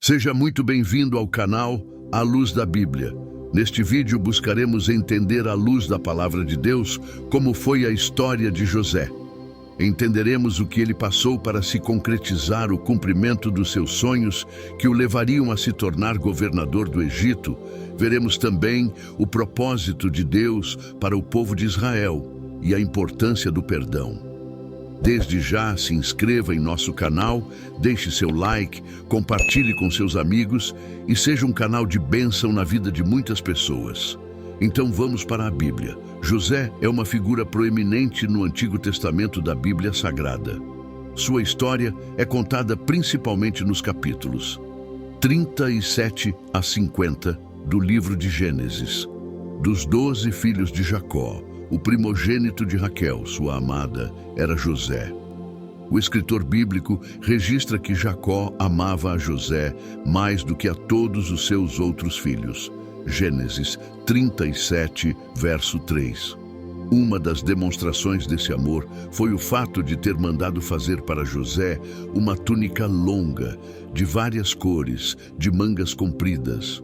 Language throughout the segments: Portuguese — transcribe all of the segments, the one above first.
Seja muito bem-vindo ao canal A Luz da Bíblia. Neste vídeo buscaremos entender à luz da Palavra de Deus como foi a história de José. Entenderemos o que ele passou para se concretizar o cumprimento dos seus sonhos que o levariam a se tornar governador do Egito. Veremos também o propósito de Deus para o povo de Israel e a importância do perdão. Desde já, se inscreva em nosso canal, deixe seu like, compartilhe com seus amigos e seja um canal de bênção na vida de muitas pessoas. Então vamos para a Bíblia. José é uma figura proeminente no Antigo Testamento da Bíblia Sagrada. Sua história é contada principalmente nos capítulos 37 a 50 do livro de Gênesis. Dos 12 filhos de Jacó, o primogênito de Raquel, sua amada, era José. O escritor bíblico registra que Jacó amava a José mais do que a todos os seus outros filhos. Gênesis 37, verso 3. Uma das demonstrações desse amor foi o fato de ter mandado fazer para José uma túnica longa, de várias cores, de mangas compridas.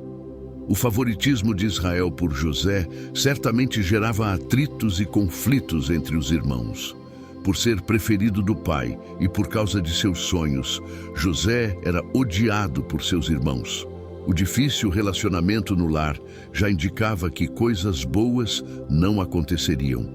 O favoritismo de Israel por José certamente gerava atritos e conflitos entre os irmãos. Por ser preferido do pai e por causa de seus sonhos, José era odiado por seus irmãos. O difícil relacionamento no lar já indicava que coisas boas não aconteceriam.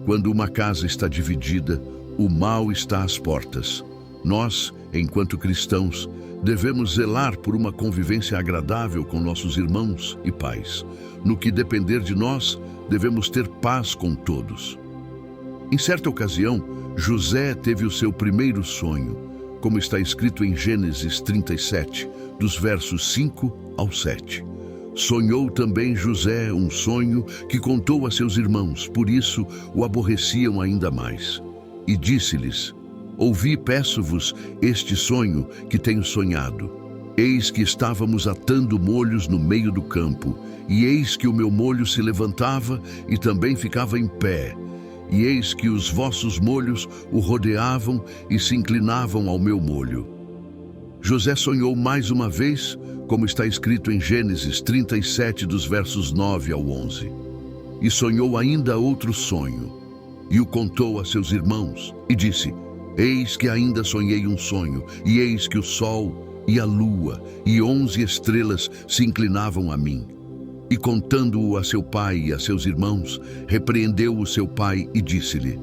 Quando uma casa está dividida, o mal está às portas. Nós, enquanto cristãos, devemos zelar por uma convivência agradável com nossos irmãos e pais. No que depender de nós, devemos ter paz com todos. Em certa ocasião, José teve o seu primeiro sonho, como está escrito em Gênesis 37, dos versos 5 ao 7. Sonhou também José um sonho que contou a seus irmãos, por isso o aborreciam ainda mais. E disse-lhes: ouvi, peço-vos, este sonho que tenho sonhado. Eis que estávamos atando molhos no meio do campo, e eis que o meu molho se levantava e também ficava em pé. E eis que os vossos molhos o rodeavam e se inclinavam ao meu molho. José sonhou mais uma vez, como está escrito em Gênesis 37, dos versos 9 ao 11. E sonhou ainda outro sonho, e o contou a seus irmãos, e disse: eis que ainda sonhei um sonho, e eis que o sol e a lua e 11 estrelas se inclinavam a mim. E contando-o a seu pai e a seus irmãos, repreendeu o seu pai e disse-lhe: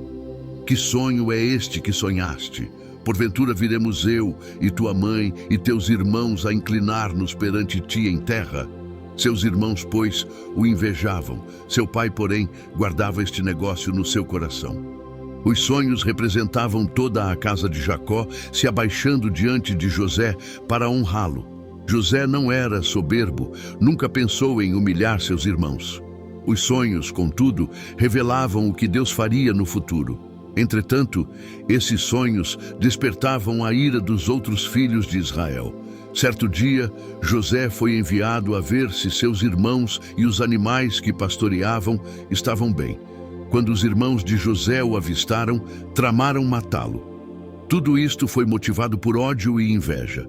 que sonho é este que sonhaste? Porventura viremos eu e tua mãe e teus irmãos a inclinar-nos perante ti em terra? Seus irmãos, pois, o invejavam. Seu pai, porém, guardava este negócio no seu coração. Os sonhos representavam toda a casa de Jacó se abaixando diante de José para honrá-lo. José não era soberbo, nunca pensou em humilhar seus irmãos. Os sonhos, contudo, revelavam o que Deus faria no futuro. Entretanto, esses sonhos despertavam a ira dos outros filhos de Israel. Certo dia, José foi enviado a ver se seus irmãos e os animais que pastoreavam estavam bem. Quando os irmãos de José o avistaram, tramaram matá-lo. Tudo isto foi motivado por ódio e inveja.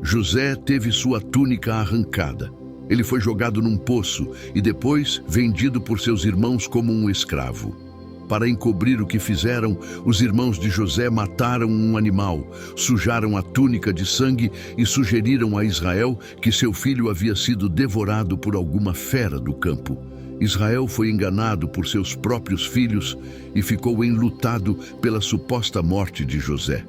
José teve sua túnica arrancada. Ele foi jogado num poço e depois vendido por seus irmãos como um escravo. Para encobrir o que fizeram, os irmãos de José mataram um animal, sujaram a túnica de sangue e sugeriram a Israel que seu filho havia sido devorado por alguma fera do campo. Israel foi enganado por seus próprios filhos e ficou enlutado pela suposta morte de José.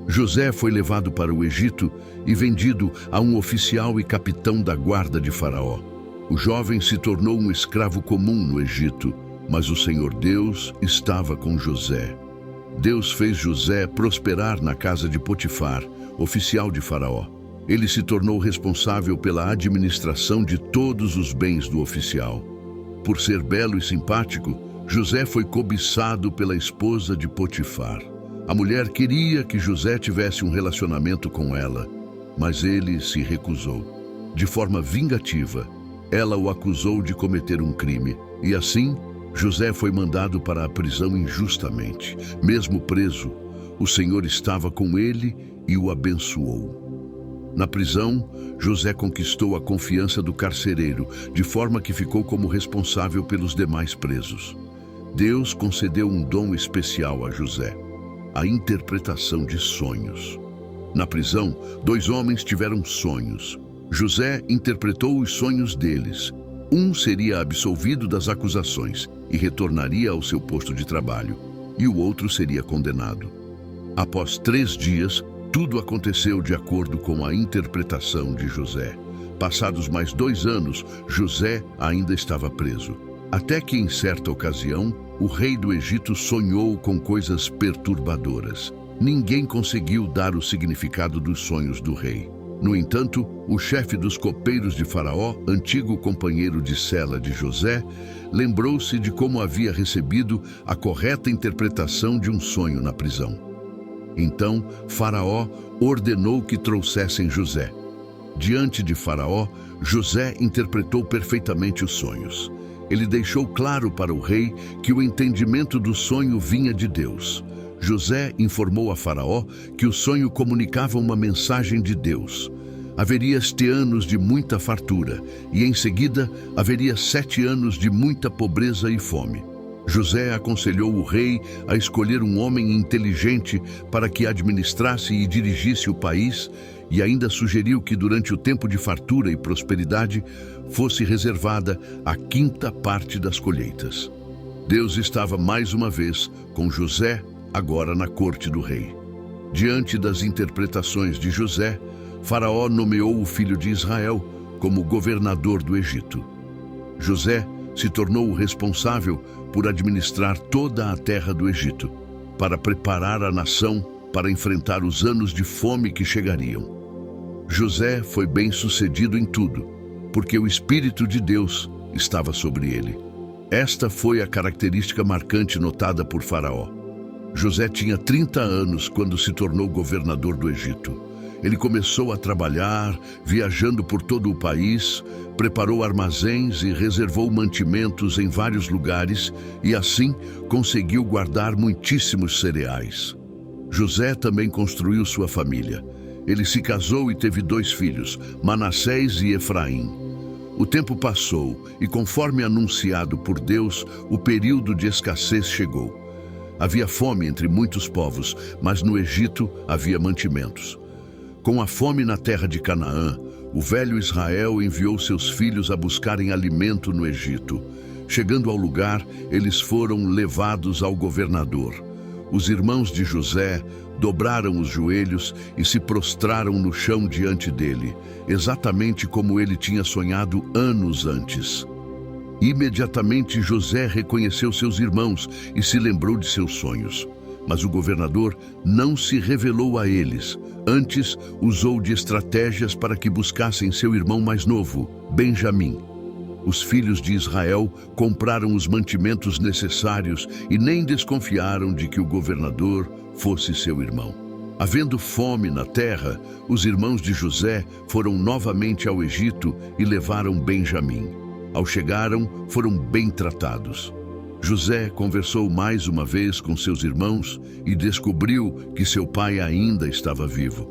José foi levado para o Egito e vendido a um oficial e capitão da guarda de Faraó. O jovem se tornou um escravo comum no Egito, mas o Senhor Deus estava com José. Deus fez José prosperar na casa de Potifar, oficial de Faraó. Ele se tornou responsável pela administração de todos os bens do oficial. Por ser belo e simpático, José foi cobiçado pela esposa de Potifar. A mulher queria que José tivesse um relacionamento com ela, mas ele se recusou. De forma vingativa, ela o acusou de cometer um crime, e assim, José foi mandado para a prisão injustamente. Mesmo preso, o Senhor estava com ele e o abençoou. Na prisão, José conquistou a confiança do carcereiro, de forma que ficou como responsável pelos demais presos. Deus concedeu um dom especial a José: a interpretação de sonhos. Na prisão, 2 homens tiveram sonhos. José interpretou os sonhos deles. Um seria absolvido das acusações e retornaria ao seu posto de trabalho, e o outro seria condenado. Após 3 dias, tudo aconteceu de acordo com a interpretação de José. Passados mais 2 anos, José ainda estava preso. Até que, em certa ocasião, o rei do Egito sonhou com coisas perturbadoras. Ninguém conseguiu dar o significado dos sonhos do rei. No entanto, o chefe dos copeiros de Faraó, antigo companheiro de cela de José, lembrou-se de como havia recebido a correta interpretação de um sonho na prisão. Então, Faraó ordenou que trouxessem José. Diante de Faraó, José interpretou perfeitamente os sonhos. Ele deixou claro para o rei que o entendimento do sonho vinha de Deus. José informou a Faraó que o sonho comunicava uma mensagem de Deus. Haveria 7 anos de muita fartura, e em seguida haveria 7 anos de muita pobreza e fome. José aconselhou o rei a escolher um homem inteligente para que administrasse e dirigisse o país, e ainda sugeriu que durante o tempo de fartura e prosperidade fosse reservada a 5ª parte das colheitas. Deus estava mais uma vez com José, agora na corte do rei. Diante das interpretações de José, Faraó nomeou o filho de Israel como governador do Egito. José se tornou o responsável por administrar toda a terra do Egito, para preparar a nação para enfrentar os anos de fome que chegariam. José foi bem-sucedido em tudo, porque o Espírito de Deus estava sobre ele. Esta foi a característica marcante notada por Faraó. José tinha 30 anos quando se tornou governador do Egito. Ele começou a trabalhar, viajando por todo o país, preparou armazéns e reservou mantimentos em vários lugares e, assim, conseguiu guardar muitíssimos cereais. José também construiu sua família. Ele se casou e teve 2 filhos, Manassés e Efraim. O tempo passou e, conforme anunciado por Deus, o período de escassez chegou. Havia fome entre muitos povos, mas no Egito havia mantimentos. Com a fome na terra de Canaã, o velho Israel enviou seus filhos a buscarem alimento no Egito. Chegando ao lugar, eles foram levados ao governador. Os irmãos de José dobraram os joelhos e se prostraram no chão diante dele, exatamente como ele tinha sonhado anos antes. Imediatamente José reconheceu seus irmãos e se lembrou de seus sonhos. Mas o governador não se revelou a eles. Antes, usou de estratégias para que buscassem seu irmão mais novo, Benjamim. Os filhos de Israel compraram os mantimentos necessários e nem desconfiaram de que o governador fosse seu irmão. Havendo fome na terra, os irmãos de José foram novamente ao Egito e levaram Benjamim. Ao chegaram, foram bem tratados. José conversou mais uma vez com seus irmãos e descobriu que seu pai ainda estava vivo.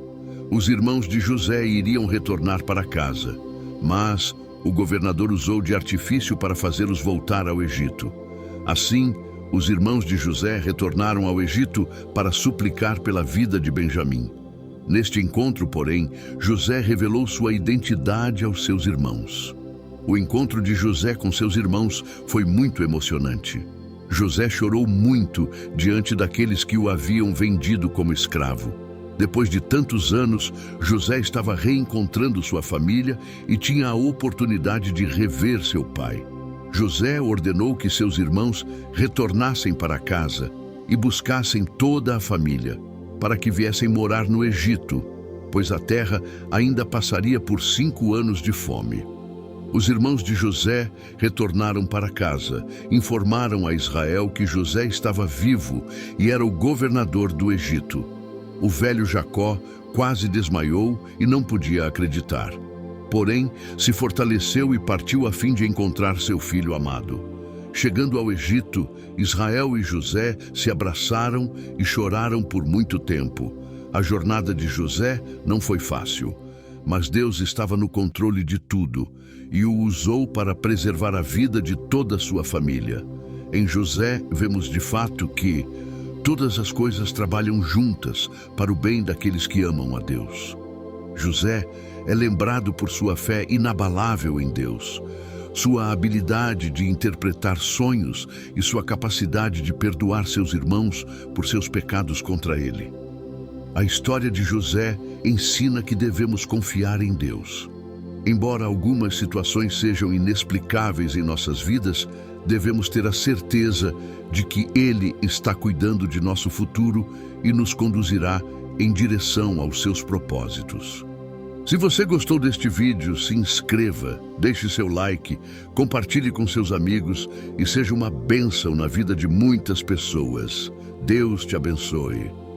Os irmãos de José iriam retornar para casa, mas o governador usou de artifício para fazê-los voltar ao Egito. Assim, os irmãos de José retornaram ao Egito para suplicar pela vida de Benjamim. Neste encontro, porém, José revelou sua identidade aos seus irmãos. O encontro de José com seus irmãos foi muito emocionante. José chorou muito diante daqueles que o haviam vendido como escravo. Depois de tantos anos, José estava reencontrando sua família e tinha a oportunidade de rever seu pai. José ordenou que seus irmãos retornassem para casa e buscassem toda a família, para que viessem morar no Egito, pois a terra ainda passaria por 5 anos de fome. Os irmãos de José retornaram para casa, informaram a Israel que José estava vivo e era o governador do Egito. O velho Jacó quase desmaiou e não podia acreditar. Porém, se fortaleceu e partiu a fim de encontrar seu filho amado. Chegando ao Egito, Israel e José se abraçaram e choraram por muito tempo. A jornada de José não foi fácil. mas Deus estava no controle de tudo e o usou para preservar a vida de toda a sua família. Em José, vemos de fato que todas as coisas trabalham juntas para o bem daqueles que amam a Deus. José é lembrado por sua fé inabalável em Deus, sua habilidade de interpretar sonhos e sua capacidade de perdoar seus irmãos por seus pecados contra ele. A história de José ensina que devemos confiar em Deus. Embora algumas situações sejam inexplicáveis em nossas vidas, devemos ter a certeza de que Ele está cuidando de nosso futuro e nos conduzirá em direção aos seus propósitos. Se você gostou deste vídeo, se inscreva, deixe seu like, compartilhe com seus amigos e seja uma bênção na vida de muitas pessoas. Deus te abençoe.